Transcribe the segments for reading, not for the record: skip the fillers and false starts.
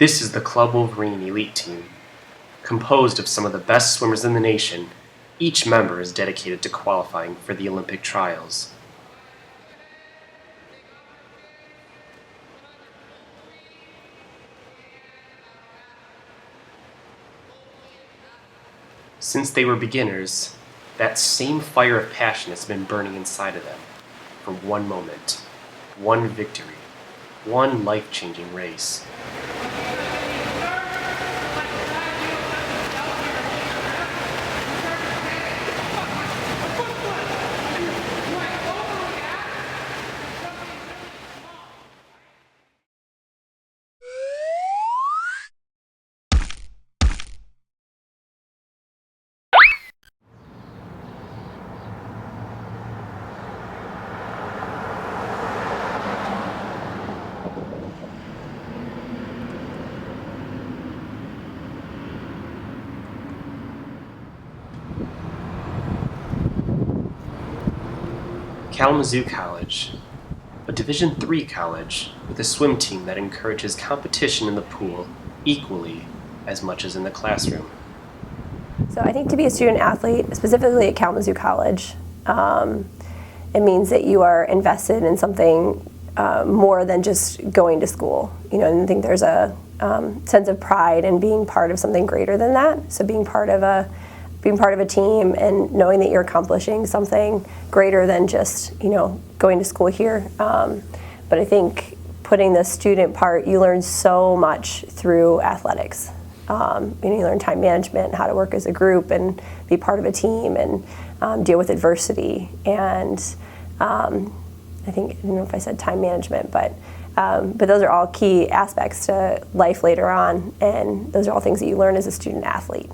This is the Club Wolverine Elite Team. Composed of some of the best swimmers in the nation, each member is dedicated to qualifying for the Olympic trials. Since they were beginners, that same fire of passion has been burning inside of them for one moment, one victory, one life-changing race. Kalamazoo College, a Division III college with a swim team that encourages competition in the pool equally as much as in the classroom. So I think to be a student athlete, specifically at Kalamazoo College, it means that you are invested in something more than just going to school. And I think there's a sense of pride in being part of something greater than that. So being part of a team and knowing that you're accomplishing something greater than just going to school here. But I think putting the student part, you learn so much through athletics. You learn time management, how to work as a group and be part of a team and deal with adversity. And I think, I don't know if I said time management, but those are all key aspects to life later on. And those are all things that you learn as a student athlete.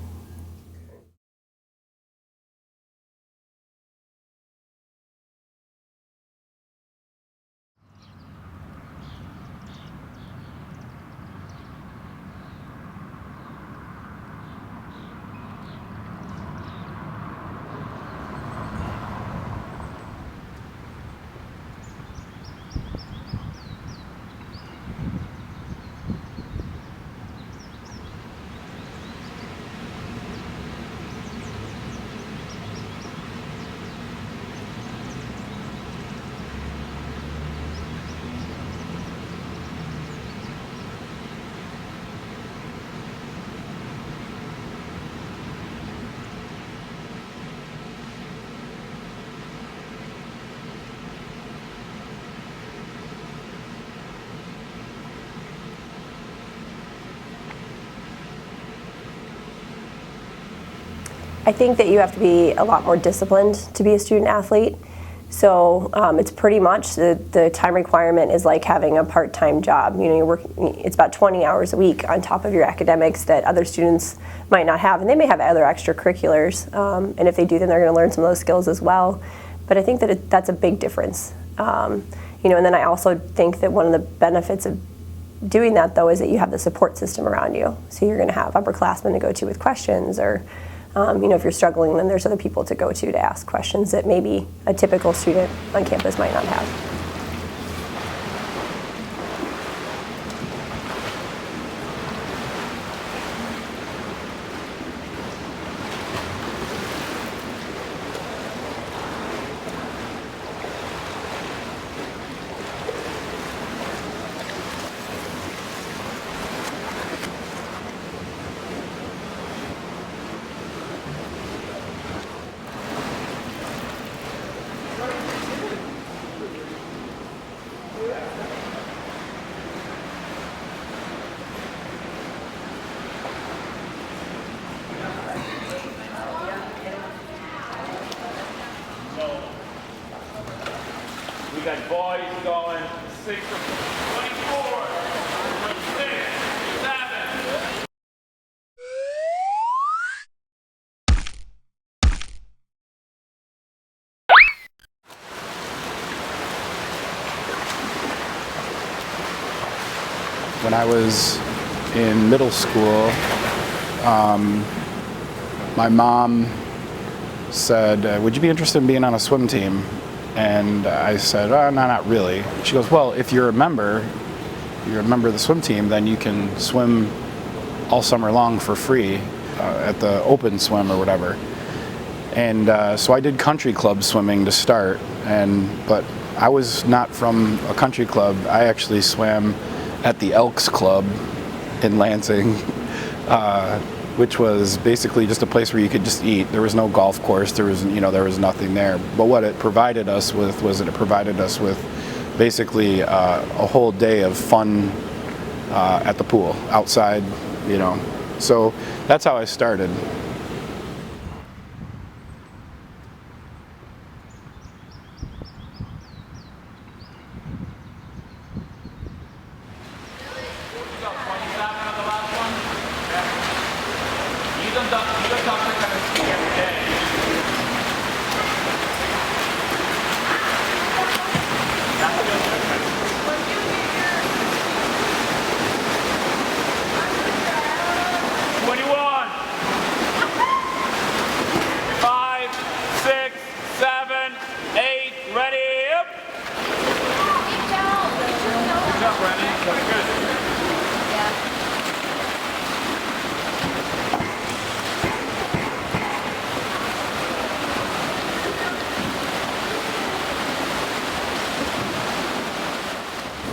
I think that you have to be a lot more disciplined to be a student athlete. So it's pretty much the time requirement is like having a part-time job. You're working, it's about 20 hours a week on top of your academics that other students might not have, and they may have other extracurriculars. And if they do, then they're going to learn some of those skills as well. But I think that that's a big difference. And then I also think that one of the benefits of doing that, though, is that you have the support system around you. So you're going to have upperclassmen to go to with questions, or if you're struggling, then there's other people to go to ask questions that maybe a typical student on campus might not have. We got boys going 6 or 24, 6, 7. When I was in middle school, my mom said, would you be interested in being on a swim team? And I said, oh, no, not really. She goes, well, if you're a member, you're a member of the swim team, then you can swim all summer long for free at the open swim or whatever. And so I did country club swimming to start, but I was not from a country club. I actually swam at the Elks Club in Lansing, which was basically just a place where you could just eat. There was no golf course. There was nothing there. But what it provided us with was basically a whole day of fun at the pool, outside, So that's how I started.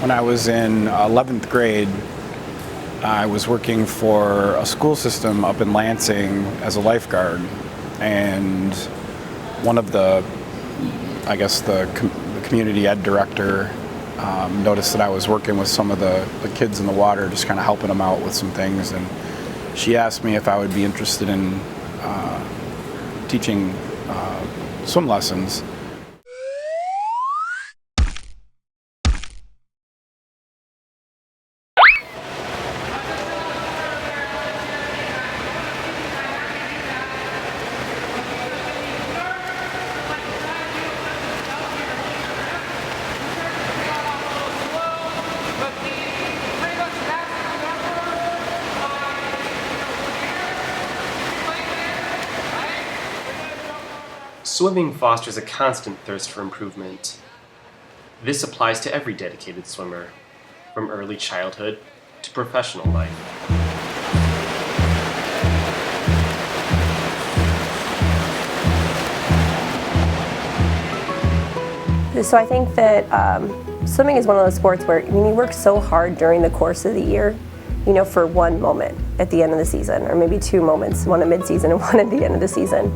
When I was in 11th grade, I was working for a school system up in Lansing as a lifeguard, and one of the community ed director noticed that I was working with some of the kids in the water, just kind of helping them out with some things, and she asked me if I would be interested in teaching swim lessons. Swimming fosters a constant thirst for improvement. This applies to every dedicated swimmer, from early childhood to professional life. So I think that swimming is one of those sports where you work so hard during the course of the year, for one moment at the end of the season, or maybe two moments, one at mid-season and one at the end of the season.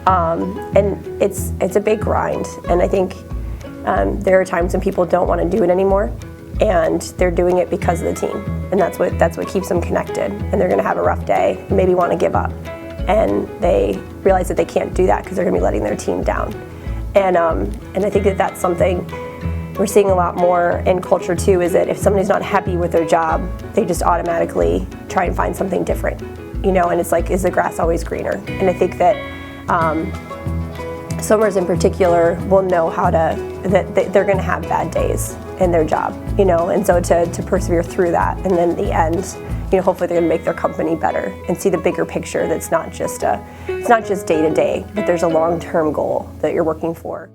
And it's a big grind, and I think there are times when people don't want to do it anymore, and they're doing it because of the team, and that's what keeps them connected. And they're going to have a rough day, maybe want to give up, and they realize that they can't do that because they're going to be letting their team down. And I think that that's something we're seeing a lot more in culture too, is that if somebody's not happy with their job, they just automatically try and find something different, and it's like, is the grass always greener? And I think that swimmers in particular will know that they're going to have bad days in their job, and so to persevere through that, and then in the end, hopefully they're going to make their company better and see the bigger picture. That's not just day to day, but there's a long-term goal that you're working for.